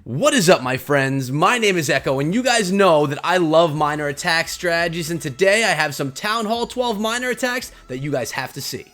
What is up, my friends? My name is Echo, and you guys know that I love minor attack strategies, and today I have some Townhall 12 minor attacks that you guys have to see.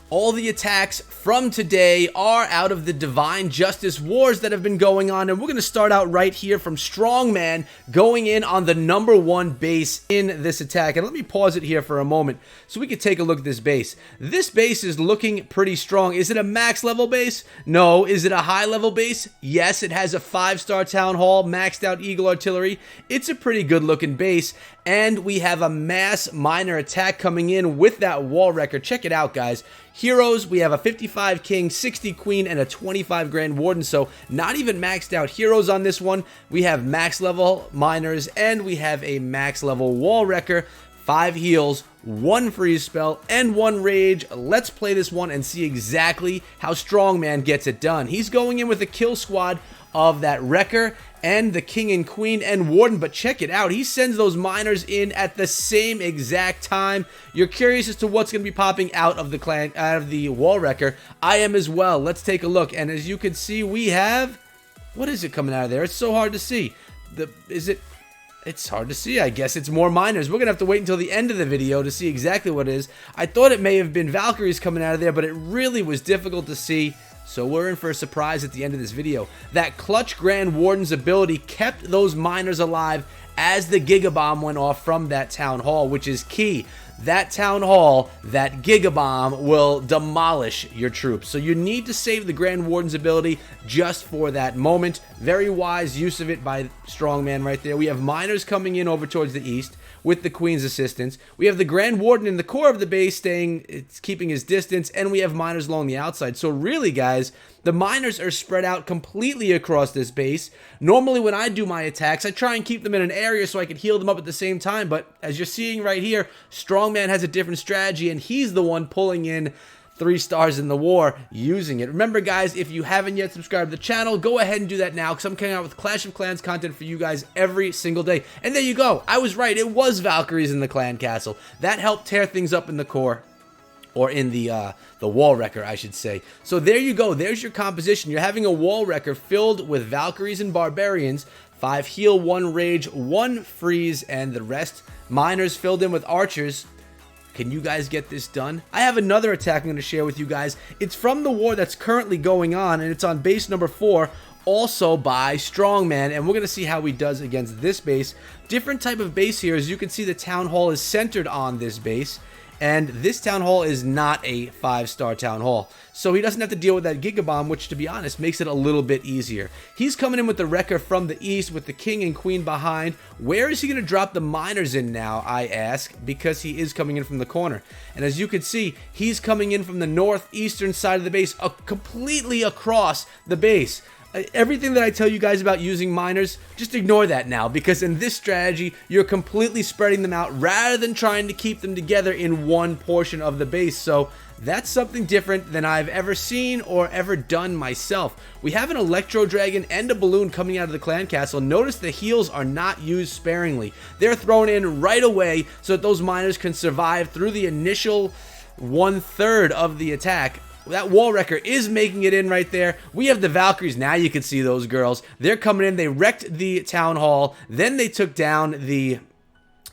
All the attacks from today are out of the Divine Justice Wars that have been going on, and we're going to start out right here from Strongman going in on the #1 base in this attack. And let me pause it here for a moment so we can take a look at this base. This base is looking pretty strong. Is it a max level base? No. Is it a high level base? Yes, it has a 5-star Town Hall, maxed out Eagle Artillery. It's a pretty good looking base, and we have a mass minor attack coming in with that wall wrecker. Check it out, guys. Heroes, we have a 55 King, 60 Queen, and a 25 Grand Warden, so not even maxed out heroes on this one. We have max level miners, and we have a max level wall wrecker, 5 heals, 1 freeze spell, and 1 rage. Let's play this one and see exactly how Strongman gets it done. He's going in with a kill squad of that wrecker and the King and Queen and Warden, but check it out. He sends those miners in at the same exact time. You're curious as to what's going to be popping out of the wall wrecker. I am as well. Let's take a look, and as you can see, we have, what is it coming out of there? It's so hard to see. It's hard to see. I guess it's more miners. We're gonna have to wait until the end of the video to see exactly what it is. I thought it may have been Valkyries coming out of there, but it really was difficult to see. So we're in for a surprise at the end of this video. That Clutch Grand Warden's ability kept those miners alive as the Giga Bomb went off from that Town Hall, which is key. That Town Hall, that Giga Bomb will demolish your troops. So you need to save the Grand Warden's ability just for that moment. Very wise use of it by Strongman right there. We have miners coming in over towards the east with the Queen's assistance. We have the Grand Warden in the core of the base keeping his distance, and we have miners along the outside. So really, guys, the miners are spread out completely across this base. Normally when I do my attacks, I try and keep them in an area so I can heal them up at the same time, but as you're seeing right here, Strongman has a different strategy, and he's the one pulling in 3 stars in the war using it. Remember, guys, if you haven't yet subscribed to the channel, go ahead and do that now, because I'm coming out with Clash of Clans content for you guys every single day. And there you go. I was right. It was Valkyries in the clan castle. That helped tear things up in the core. Or in the wall wrecker, I should say. So there you go. There's your composition. You're having a wall wrecker filled with Valkyries and Barbarians. 5 heal, 1 rage, 1 freeze, and the rest miners filled in with archers. Can you guys get this done? I have another attack I'm going to share with you guys. It's from the war that's currently going on, and it's on base number 4. Also by Strongman, and we're going to see how he does against this base. Different type of base here. As you can see, the Town Hall is centered on this base. And this Town Hall is not a 5-star Town Hall. So he doesn't have to deal with that Giga Bomb, which, to be honest, makes it a little bit easier. He's coming in with the Wrecker from the east with the King and Queen behind. Where is he going to drop the miners in now, I ask, because he is coming in from the corner. And as you can see, he's coming in from the northeastern side of the base, completely across the base. Everything that I tell you guys about using miners, just ignore that now, because in this strategy, you're completely spreading them out rather than trying to keep them together in one portion of the base. So that's something different than I've ever seen or ever done myself. We have an Electro Dragon and a Balloon coming out of the clan castle. Notice the heals are not used sparingly. They're thrown in right away so that those miners can survive through the initial 1/3 of the attack. That wall wrecker is making it in right there. We have the Valkyries. Now you can see those girls. They're coming in. They wrecked the Town Hall. Then they took down the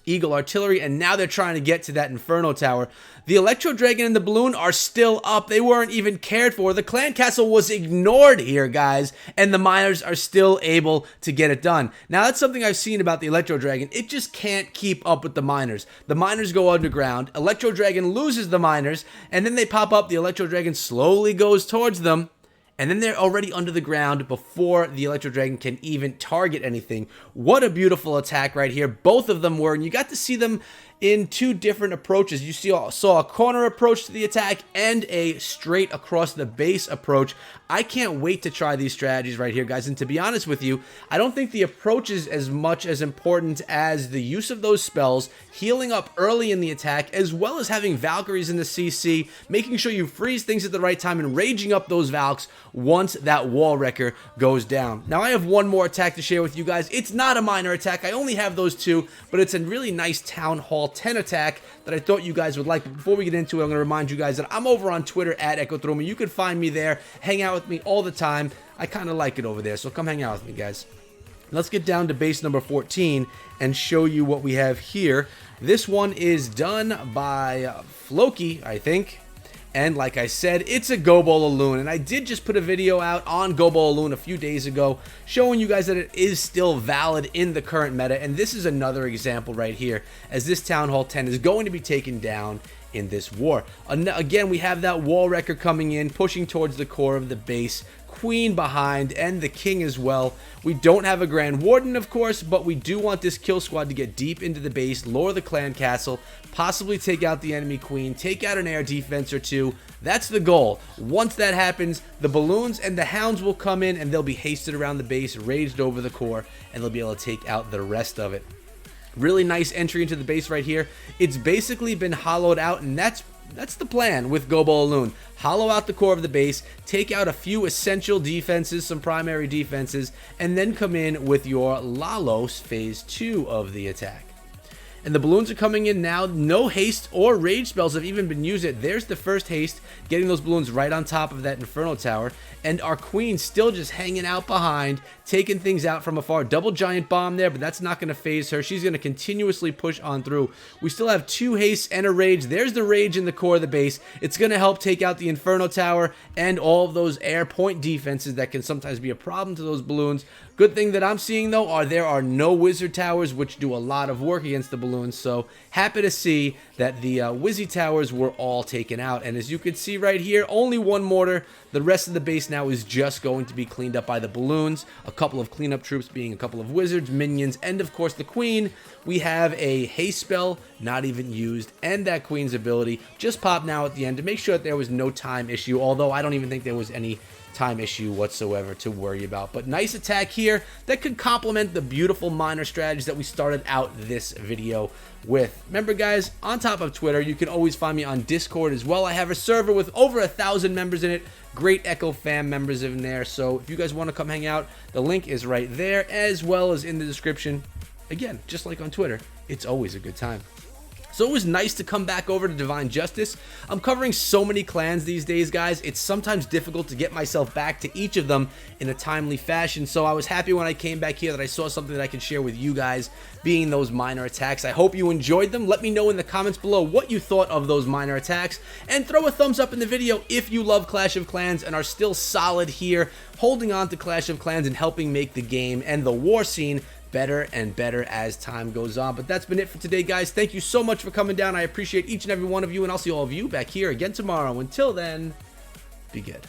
Eagle Artillery, and now they're trying to get to that Inferno Tower. The Electro Dragon and the Balloon are still up. They weren't even cared for. The clan castle was ignored here, guys, and the miners are still able to get it done. Now, that's something I've seen about the Electro Dragon. It just can't keep up with the miners. The miners go underground. Electro Dragon loses the miners, and then they pop up. The Electro Dragon slowly goes towards them. And then they're already under the ground before the Electro Dragon can even target anything. What a beautiful attack right here. Both of them were, and you got to see them in 2 different approaches. You saw a corner approach to the attack and a straight across the base approach. I can't wait to try these strategies right here, guys. And to be honest with you, I don't think the approach is as much as important as the use of those spells, healing up early in the attack, as well as having Valkyries in the CC, making sure you freeze things at the right time and raging up those Valks once that wall wrecker goes down. Now, I have one more attack to share with you guys. It's not a minor attack. I only have those 2, but it's a really nice Town Hall Hall 10 attack that I thought you guys would like. But before we get into it, I'm going to remind you guys that I'm over on Twitter at EchoThroma. You can find me there, hang out with me all the time. I kind of like it over there, so come hang out with me, guys. Let's get down to base number 14 and show you what we have here. This one is done by Floki, I think. And like I said, it's a gobolaloon, and I did just put a video out on gobolaloon a few days ago showing you guys that it is still valid in the current meta, and this is another example right here, as this Townhall 10 is going to be taken down in this war. Again, we have that wall wrecker coming in, pushing towards the core of the base, queen behind, and the king as well. We don't have a Grand Warden, of course, but we do want this kill squad to get deep into the base, lower the clan castle, possibly take out the enemy queen, take out an air defense or two. That's the goal. Once that happens, the balloons and the hounds will come in, and they'll be hasted around the base, raged over the core, and they'll be able to take out the rest of it. Really nice entry into the base right here. It's basically been hollowed out, and that's the plan with gobolaloon. Hollow out the core of the base, take out a few essential defenses, some primary defenses, and then come in with your Lalos phase 2 of the attack. And the balloons are coming in now. No haste or rage spells have even been used yet. There's the first haste, getting those balloons right on top of that Inferno Tower. And our queen still just hanging out behind, taking things out from afar. Double giant bomb there, but that's not going to phase her. She's going to continuously push on through. We still have 2 hastes and a rage. There's the rage in the core of the base. It's going to help take out the Inferno Tower and all of those air point defenses that can sometimes be a problem to those balloons. Good thing that I'm seeing, though, there are no wizard towers, which do a lot of work against the balloons. So happy to see that the wizzy towers were all taken out. And as you can see right here, only 1 mortar. The rest of the base now is just going to be cleaned up by the balloons. A couple of cleanup troops being a couple of wizards, minions, and of course the queen. We have a haste spell, not even used, and that queen's ability just popped now at the end to make sure that there was no time issue. Although I don't even think there was any time issue whatsoever to worry about. But nice attack here that could complement the beautiful minor strategies that we started out this video with. Remember, guys, on top of Twitter, you can always find me on Discord as well. I have a server with over 1,000 members in it. Great Echo fam members in there. So if you guys want to come hang out, the link is right there, as well as in the description. Again, just like on Twitter, it's always a good time. So it was nice to come back over to Divine Justice. I'm covering so many clans these days, guys. It's sometimes difficult to get myself back to each of them in a timely fashion. So I was happy when I came back here that I saw something that I could share with you guys, being those minor attacks. I hope you enjoyed them. Let me know in the comments below what you thought of those minor attacks. And throw a thumbs up in the video if you love Clash of Clans and are still solid here, holding on to Clash of Clans and helping make the game and the war scene better and better as time goes on. But that's been it for today, guys. Thank you so much for coming down. I appreciate each and every one of you, and I'll see all of you back here again tomorrow. Until then, be good.